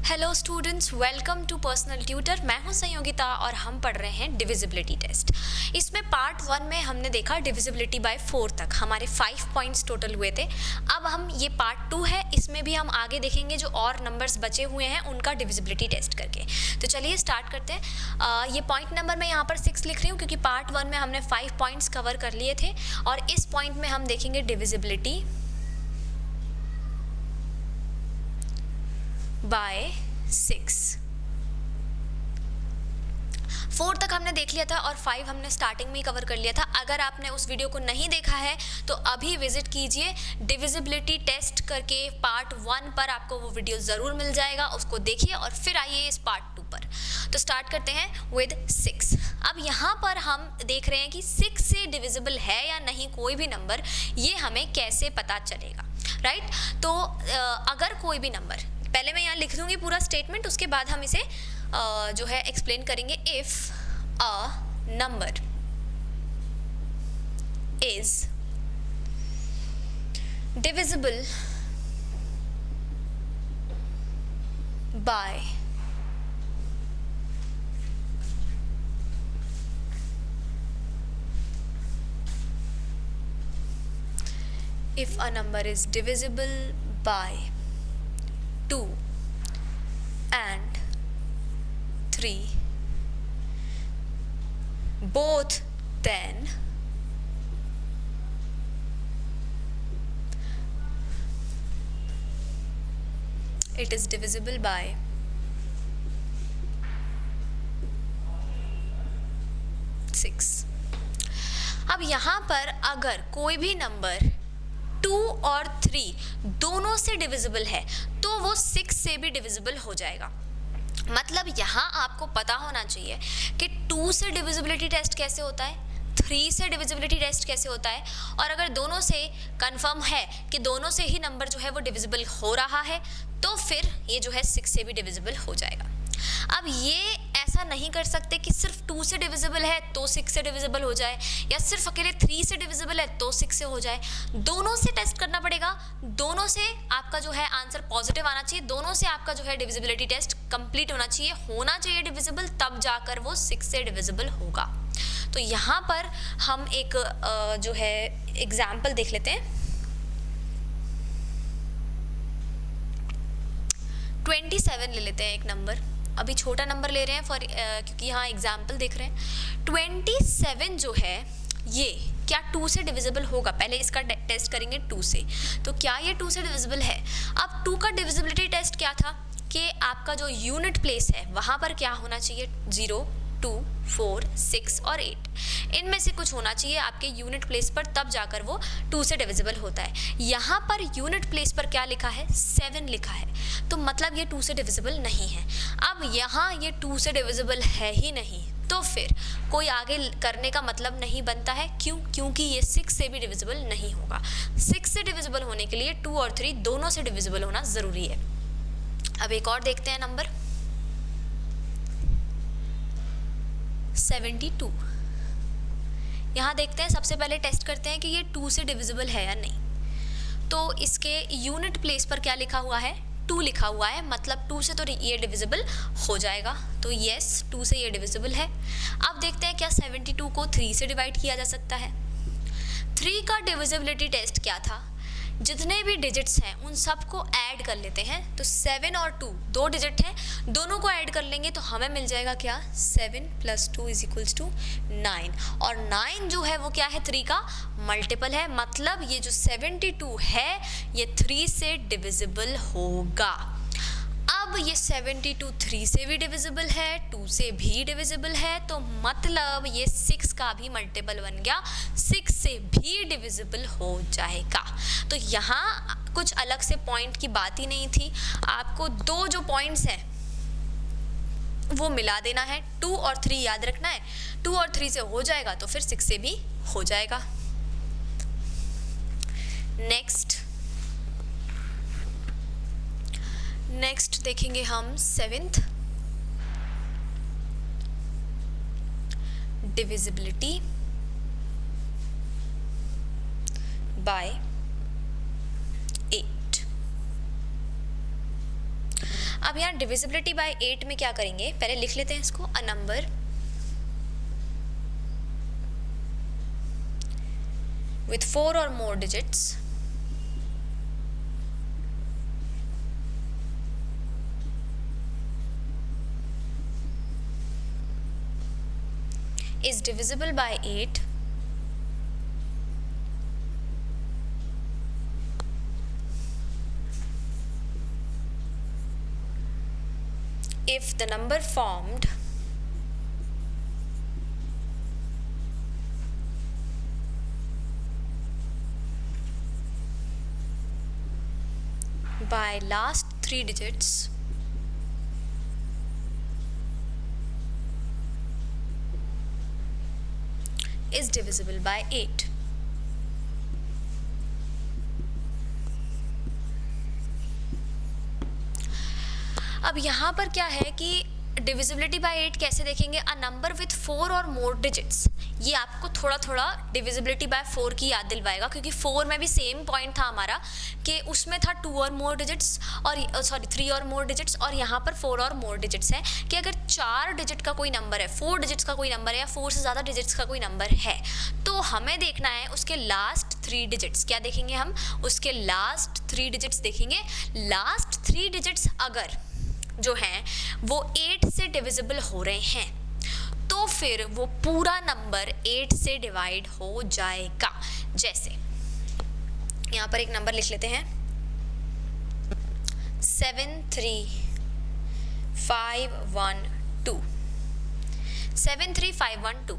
Hello students, welcome to personal tutor. मैं हूं संयोगिता और हम पढ़ रहे हैं डिविजिबिलिटी टेस्ट। इसमें पार्ट 1 में हमने देखा डिविजिबिलिटी बाय 4 तक, हमारे 5 पॉइंट्स टोटल हुए थे। अब हम ये पार्ट 2 है, इसमें भी हम आगे देखेंगे जो और नंबर्स बचे हुए हैं उनका डिविजिबिलिटी टेस्ट करके। तो चलिए स्टार्ट करते हैं। ये पॉइंट नंबर मैं यहाँ पर 6 लिख रही हूँ क्योंकि पार्ट 1 में हमने 5 पॉइंट्स कवर कर लिए थे और इस पॉइंट में हम देखेंगे डिविजिबिलिटी बाय 6। 4 तक हमने देख लिया था और 5 हमने स्टार्टिंग में ही कवर कर लिया था। अगर आपने उस वीडियो को नहीं देखा है तो अभी विजिट कीजिए, डिविजिबिलिटी टेस्ट करके पार्ट 1 पर आपको वो वीडियो ज़रूर मिल जाएगा, उसको देखिए और फिर आइए इस पार्ट 2 पर। तो स्टार्ट करते हैं विद 6। अब यहाँ पर हम देख रहे हैं कि 6 से डिविजिबल है या नहीं कोई भी नंबर, ये हमें कैसे पता चलेगा, राइट? तो अगर कोई भी नंबर, पहले मैं यहाँ लिख दूंगी पूरा स्टेटमेंट, उसके बाद हम इसे जो है एक्सप्लेन करेंगे। If a number is divisible by if a number is divisible by 2 and 3 both, then it is divisible by 6। अब यहाँ पर अगर कोई भी नंबर 2 और 3 दोनों से डिविजिबल है तो वो 6 से भी डिविजिबल हो जाएगा। मतलब यहाँ आपको पता होना चाहिए कि 2 से डिविजिबिलिटी टेस्ट कैसे होता है, 3 से डिविजिबिलिटी टेस्ट कैसे होता है, और अगर दोनों से कंफर्म है कि दोनों से ही नंबर जो है वो डिविजिबल हो रहा है तो फिर ये जो है 6 से भी डिविजिबल हो जाएगा। अब ये ऐसा नहीं कर सकते कि सिर्फ 2 से डिविजिबल है तो 6 से डिविजिबल हो जाए, या सिर्फ अकेले 3 से डिविजिबल है तो 6 से हो जाए। दोनों से टेस्ट करना पड़ेगा, दोनों से आपका जो है आंसर पॉजिटिव आना चाहिए, दोनों से आपका जो है डिविजिबिलिटी टेस्ट कंप्लीट होना चाहिए डिविजिबल, तब जाकर वो 6 से डिविजिबल होगा। तो यहाँ पर हम एक जो है एग्जाम्पल देख लेते हैं। 27 ले लेते हैं एक नंबर, अभी छोटा नंबर ले रहे हैं क्योंकि यहाँ एग्जाम्पल देख रहे हैं। 27 जो है ये क्या 2 से डिविजिबल होगा? पहले इसका टेस्ट करेंगे 2 से, तो क्या ये 2 से डिविजिबल है? अब 2 का डिविजिबिलिटी टेस्ट क्या था कि आपका जो यूनिट प्लेस है वहाँ पर क्या होना चाहिए, 0, 2, 4, 6 और 8 इनमें से कुछ होना चाहिए आपके यूनिट प्लेस पर, तब जाकर वो 2 से डिविजिबल होता है। यहाँ पर यूनिट प्लेस पर क्या लिखा है, 7 लिखा है, तो मतलब ये 2 से डिविजिबल नहीं है। अब यहाँ ये 2 से डिविजिबल है ही नहीं तो फिर कोई आगे करने का मतलब नहीं बनता है। क्यों? क्योंकि ये 6 से भी डिविजिबल नहीं होगा। 6 से डिविजिबल होने के लिए 2 और 3 दोनों से डिविजिबल होना ज़रूरी है। अब एक और देखते हैं नंबर 72। यहाँ देखते हैं, सबसे पहले टेस्ट करते हैं कि ये 2 से डिविजिबल है या नहीं। तो इसके यूनिट प्लेस पर क्या लिखा हुआ है, 2 लिखा हुआ है, मतलब 2 से तो ये डिविजिबल हो जाएगा। तो यस, 2 से ये डिविजिबल है। अब देखते हैं क्या 72 को 3 से डिवाइड किया जा सकता है। 3 का डिविजिबिलिटी टेस्ट क्या था, जितने भी डिजिट्स हैं उन सबको ऐड कर लेते हैं। तो 7 और 2 दो डिजिट हैं, दोनों को ऐड कर लेंगे तो हमें मिल जाएगा क्या, 7 + 2 = 9। और 9 जो है वो क्या है, 3 का मल्टीपल है, मतलब ये जो 72 है ये 3 से डिविजिबल होगा। अब ये 72 3 से भी डिविजिबल है, 2 से भी डिविजिबल है, तो मतलब ये 6 का भी मल्टीपल बन गया, 6 से भी डिविजिबल हो जाएगा। तो यहाँ कुछ अलग से पॉइंट की बात ही नहीं थी, आपको दो जो पॉइंट्स हैं वो मिला देना है। 2 और 3 याद रखना है, 2 और 3 से हो जाएगा तो फिर 6 से भी हो जाएगा। नेक्स्ट देखेंगे हम 7th, डिविजिबिलिटी बाय 8। अब यहाँ डिविजिबिलिटी बाय 8 में क्या करेंगे, पहले लिख लेते हैं इसको, a number with 4 or more digits is divisible by 8 if the number formed by last 3 digits is divisible by 8. अब यहाँ पर क्या है कि डिविजिबिलिटी बाय 8 कैसे देखेंगे, अ नंबर विथ 4 और मोर डिजिट्स। ये आपको थोड़ा थोड़ा डिविजिबिलिटी बाय 4 की याद दिलवाएगा, क्योंकि 4 में भी सेम पॉइंट था हमारा कि उसमें था 2 और मोर डिजिट्स और 3 और मोर डिजिट्स, और यहाँ पर 4 और मोर डिजिट्स है कि अगर 4 डिजिट का कोई नंबर है, 4 डिजिट्स का कोई नंबर है या 4 से ज़्यादा डिजिट्स का कोई नंबर है, तो हमें देखना है उसके लास्ट 3 डिजिट्स। क्या देखेंगे हम, उसके लास्ट 3 डिजिट्स देखेंगे। लास्ट 3 डिजिट्स अगर जो हैं वो 8 से डिविजिबल हो रहे हैं तो फिर वो पूरा नंबर 8 से डिवाइड हो जाएगा। जैसे यहाँ पर एक नंबर लिख लेते हैं 73512 73512।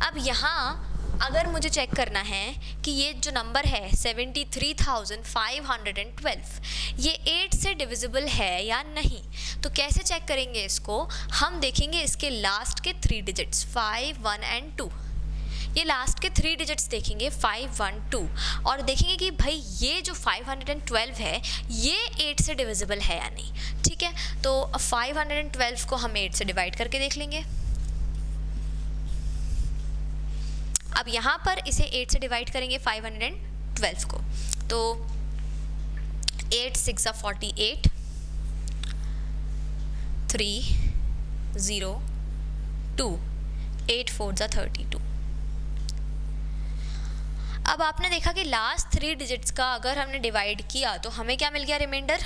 अब यहाँ अगर मुझे चेक करना है कि ये जो नंबर है 73,512 ये 8 से डिविजिबल है या नहीं, तो कैसे चेक करेंगे इसको, हम देखेंगे इसके लास्ट के 3 डिजिट्स 5, 1 एंड 2। ये लास्ट के 3 डिजिट्स देखेंगे 5, 1, 2 और देखेंगे कि भाई ये जो 512 है ये 8 से डिविजिबल है या नहीं। ठीक है, तो 512 को हम 8 से डिवाइड करके देख लेंगे। अब यहाँ पर इसे 8 से डिवाइड करेंगे 512 को, तो 8 6 48 3 0 2 8 4 32। अब आपने देखा कि लास्ट 3 डिजिट्स का अगर हमने डिवाइड किया तो हमें क्या मिल गया, रिमाइंडर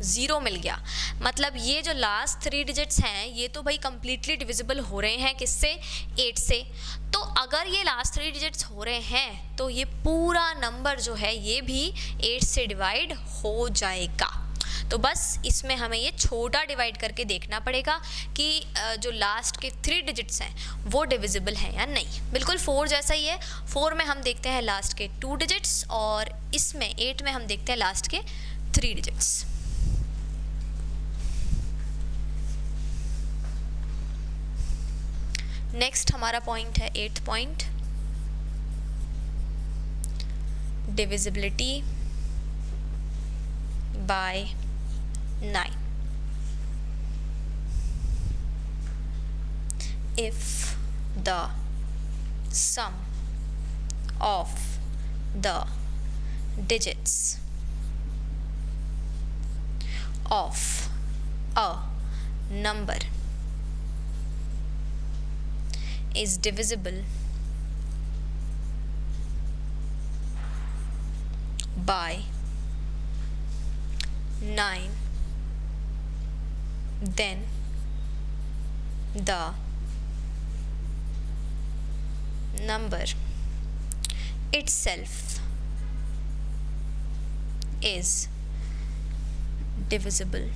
0 मिल गया। मतलब ये जो लास्ट 3 डिजिट्स हैं ये तो भाई कंप्लीटली डिविजिबल हो रहे हैं किससे, 8 से। तो अगर ये लास्ट 3 डिजिट्स हो रहे हैं तो ये पूरा नंबर जो है ये भी 8 से डिवाइड हो जाएगा। तो बस इसमें हमें ये छोटा डिवाइड करके देखना पड़ेगा कि जो लास्ट के 3 डिजिट्स हैं वो डिविजिबल हैं या नहीं। बिल्कुल 4 जैसा ही है, 4 में हम देखते हैं लास्ट के 2 डिजिट्स और इसमें 8 में हम देखते हैं लास्ट के 3 डिजिट्स। नेक्स्ट हमारा पॉइंट है 8th point, divisibility bye 9। If the sum of the digits of a number is divisible by 9, then the number itself is divisible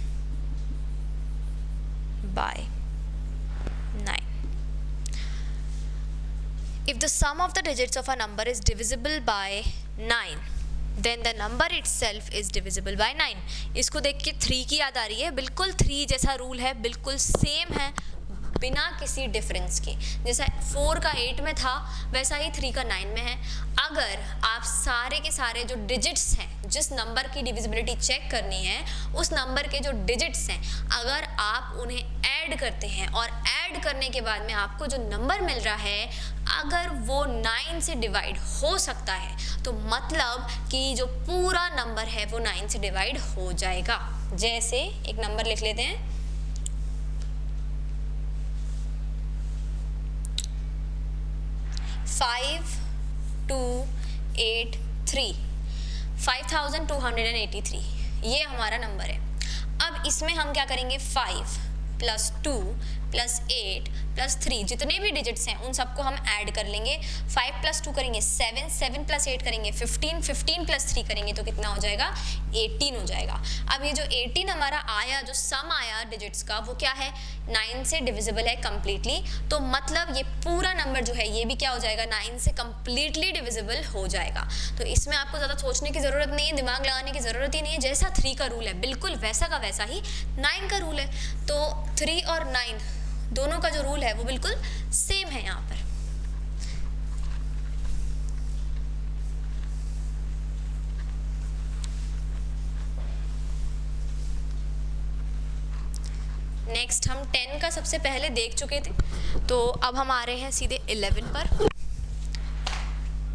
by 9. If the sum of the digits of a number is divisible by 9, then the number itself is divisible by 9. इसको देख के 3 की याद आ रही है, बिल्कुल 3 जैसा rule है, बिल्कुल सेम है, बिना किसी डिफरेंस के। जैसा 4 का 8 में था वैसा ही 3 का 9 में है। अगर आप सारे के सारे जो डिजिट्स हैं, जिस नंबर की डिविजिबिलिटी चेक करनी है उस नंबर के जो डिजिट्स हैं, अगर आप उन्हें ऐड करते हैं और ऐड करने के बाद में आपको जो नंबर मिल रहा है अगर वो 9 से डिवाइड हो सकता है तो मतलब कि जो पूरा नंबर है वो 9 से डिवाइड हो जाएगा। जैसे एक नंबर लिख लेते हैं 5283, ये हमारा नंबर है। अब इसमें हम क्या करेंगे 5 + 2 + 8 + 3 जितने भी डिजिट्स हैं उन सबको हम ऐड कर लेंगे। 5 + 2 करेंगे 7, 7 + 8 करेंगे 15, 15 + 3 करेंगे तो कितना हो जाएगा 18 हो जाएगा। अब ये जो 18 हमारा आया, जो सम आया डिजिट्स का, वो क्या है 9 से डिविजिबल है कम्प्लीटली, तो मतलब ये पूरा नंबर जो है ये भी क्या हो जाएगा 9 से कम्प्लीटली डिविजिबल हो जाएगा। तो इसमें आपको ज़्यादा सोचने की ज़रूरत नहीं है, दिमाग लगाने की ज़रूरत ही नहीं है। जैसा 3 का रूल है बिल्कुल वैसा का वैसा ही 9 का रूल है। तो 3 और 9 दोनों का जो रूल है वो बिल्कुल सेम है यहाँ पर। नेक्स्ट हम 10 का सबसे पहले देख चुके थे, तो अब हम आ रहे हैं सीधे 11 पर।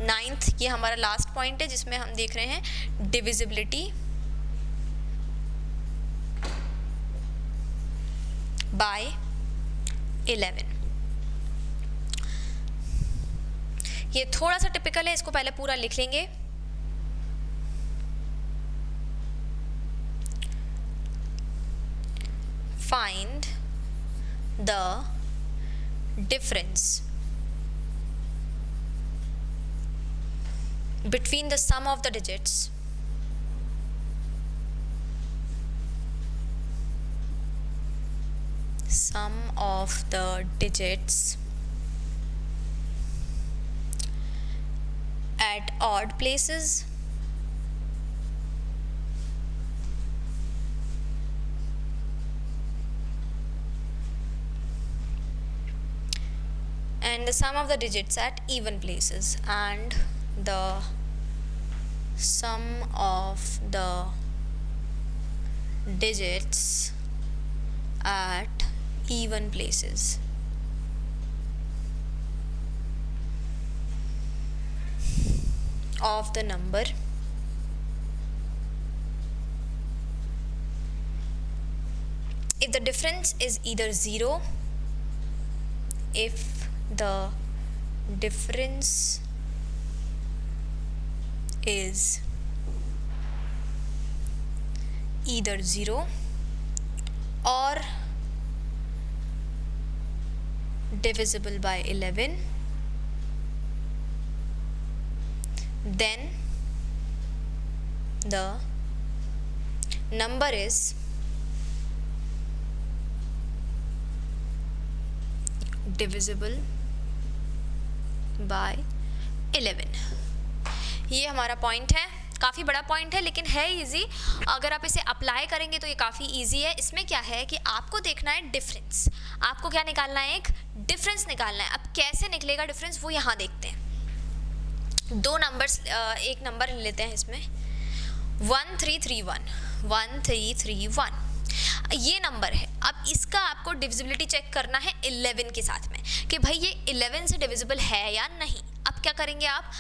9th ये हमारा लास्ट पॉइंट है जिसमें हम देख रहे हैं डिविजिबिलिटी बाय 11। ये थोड़ा सा टिपिकल है, इसको पहले पूरा लिख लेंगे। Find the difference between the sum of the digits at odd places and the sum of the digits at even places, and the sum of the digits at even places. Of the number if the difference is either 0, if the difference is either 0 or divisible by 11, then the number is divisible by 11। ये हमारा point है, काफ़ी बड़ा point है लेकिन है easy. अगर आप इसे अप्लाई करेंगे तो ये काफ़ी इजी है। इसमें क्या है कि आपको देखना है डिफरेंस, आपको क्या निकालना है, एक डिफरेंस निकालना है। अब कैसे निकलेगा डिफरेंस वो यहाँ देखते हैं। दो नंबर्स, एक नंबर लेते हैं इसमें 1331 ये नंबर है। अब इसका आपको डिविजिबिलिटी चेक करना है 11 के साथ में कि भाई ये 11 से डिविजिबल है या नहीं। अब क्या करेंगे आप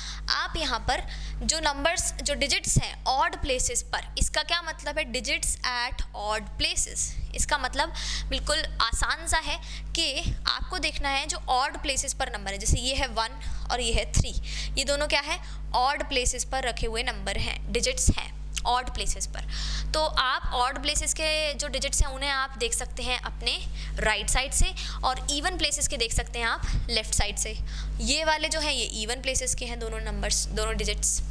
यहाँ पर जो नंबर्स, जो डिजिट्स हैं ऑड प्लेसेस पर, इसका क्या मतलब है डिजिट्स एट ऑड प्लेसेस। इसका मतलब बिल्कुल आसान सा है कि आपको देखना है जो ऑड प्लेसेस पर नंबर है, जैसे ये है 1 और ये है 3, ये दोनों क्या है ऑड प्लेसेस पर रखे हुए नंबर हैं, डिजिट्स हैं ऑड प्लेसेस पर। तो आप ऑड प्लेसेस के जो डिजिट्स हैं उन्हें आप देख सकते हैं अपने राइट साइड से, और इवन प्लेसेस के देख सकते हैं आप लेफ़्ट साइड से। ये वाले जो हैं ये इवन प्लेसेस के हैं दोनों नंबर्स, दोनों डिजिट्स।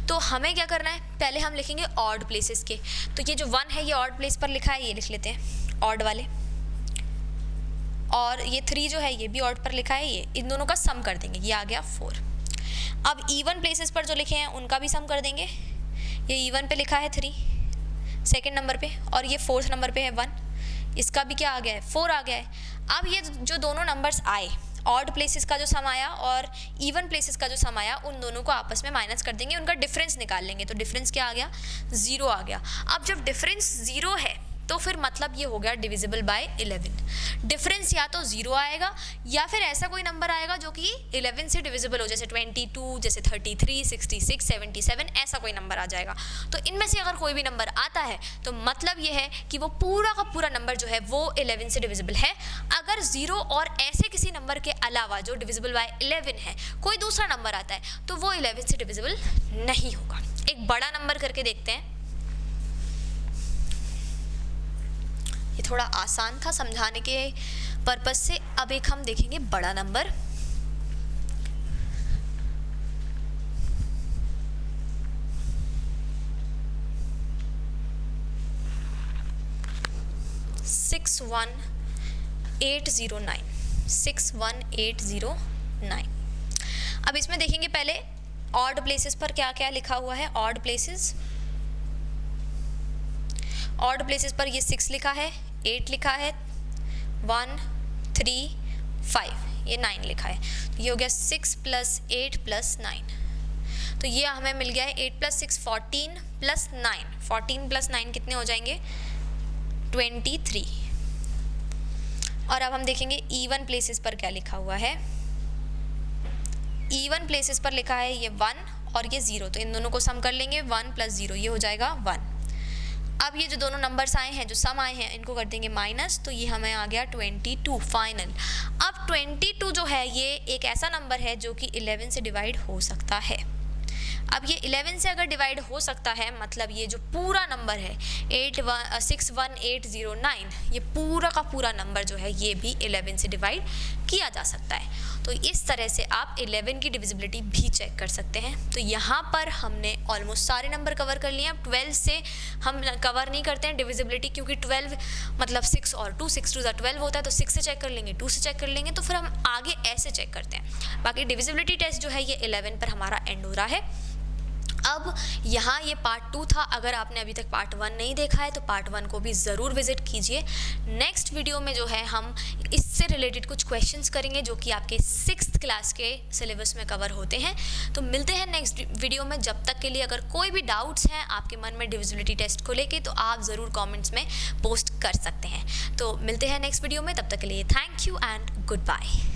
तो हमें क्या करना है, पहले हम लिखेंगे ऑड प्लेसेस के। तो ये जो 1 है ये ऑड प्लेस पर लिखा है, ये लिख लेते हैं ऑड वाले, और ये 3 जो है ये भी ऑड पर लिखा है, ये इन दोनों का सम कर देंगे, ये आ गया 4। अब इवन प्लेसेस पर जो लिखे हैं उनका भी सम कर देंगे। ये इवन पे लिखा है 3 सेकंड नंबर पे, और ये 4th नंबर पे है 1, इसका भी क्या आ गया है 4 आ गया है। अब ये जो दोनों नंबर्स आए ऑड प्लेसेस का जो सम आया और इवन प्लेसेस का जो सम आया उन दोनों को आपस में माइनस कर देंगे, उनका डिफरेंस निकाल लेंगे। तो डिफरेंस क्या आ गया, 0 आ गया। अब जब डिफरेंस 0 है तो फिर मतलब ये हो गया डिविजिबल बाय 11। डिफरेंस या तो 0 आएगा या फिर ऐसा कोई नंबर आएगा जो कि 11 से डिविजिबल हो, जैसे 22, जैसे 33, 66, 77, ऐसा कोई नंबर आ जाएगा। तो इनमें से अगर कोई भी नंबर आता है तो मतलब ये है कि वो पूरा का पूरा नंबर जो है वो 11 से डिविजिबल है। अगर 0 और ऐसे किसी नंबर के अलावा जो डिविजिबल बाय 11 है कोई दूसरा नंबर आता है तो वो 11 से डिविजिबल नहीं होगा। एक बड़ा नंबर करके देखते हैं, ये थोड़ा आसान था समझाने के पर्पस से। अब एक हम देखेंगे बड़ा नंबर। सिक्स 61809। अब इसमें देखेंगे पहले ऑड प्लेसेस पर क्या क्या लिखा हुआ है। ऑड प्लेसेस पर ये 6 लिखा है, 8 लिखा है, 1, 3, 5, ये 9 लिखा है। तो ये हो गया 6 + 8 + 9। तो ये हमें मिल गया है 8 + 6 14 + 9। 14 + 9 कितने हो जाएंगे, 23। और अब हम देखेंगे इवन प्लेसेस पर क्या लिखा हुआ है। इवन प्लेसेस पर लिखा है ये 1 और ये 0, तो इन दोनों को सम कर लेंगे। 1 + 0 ये हो जाएगा 1। अब ये जो दोनों नंबर्स आए हैं, जो सम आए हैं, इनको कर देंगे माइनस, तो ये हमें आ गया 22 फाइनल। अब 22 जो है ये एक ऐसा नंबर है जो कि 11 से डिवाइड हो सकता है। अब ये 11 से अगर डिवाइड हो सकता है मतलब ये जो पूरा नंबर है 61809, ये पूरा का पूरा नंबर जो है ये भी 11 से डिवाइड किया जा सकता है। तो इस तरह से आप 11 की डिविजिबिलिटी भी चेक कर सकते हैं। तो यहाँ पर हमने ऑलमोस्ट सारे नंबर कवर कर लिए। अब 12 से हम कवर नहीं करते हैं डिविजिबिलिटी, क्योंकि 12 मतलब 6 और 2, 6 2 12 होता है, तो 6 से चेक कर लेंगे, 2 से चेक कर लेंगे, तो फिर हम आगे ऐसे चेक करते हैं। बाकी डिविजिबिलिटी टेस्ट जो है ये 11 पर हमारा एंड हो रहा है। अब यहाँ ये पार्ट 2 था। अगर आपने अभी तक पार्ट 1 नहीं देखा है तो पार्ट 1 को भी ज़रूर विजिट कीजिए। नेक्स्ट वीडियो में जो है हम इससे रिलेटेड कुछ क्वेश्चंस करेंगे जो कि आपके 6th क्लास के सिलेबस में कवर होते हैं। तो मिलते हैं नेक्स्ट वीडियो में। जब तक के लिए अगर कोई भी डाउट्स हैं आपके मन में डिविजिबिलिटी टेस्ट को लेके तो आप ज़रूर कॉमेंट्स में पोस्ट कर सकते हैं। तो मिलते हैं नेक्स्ट वीडियो में, तब तक के लिए thank you and good bye.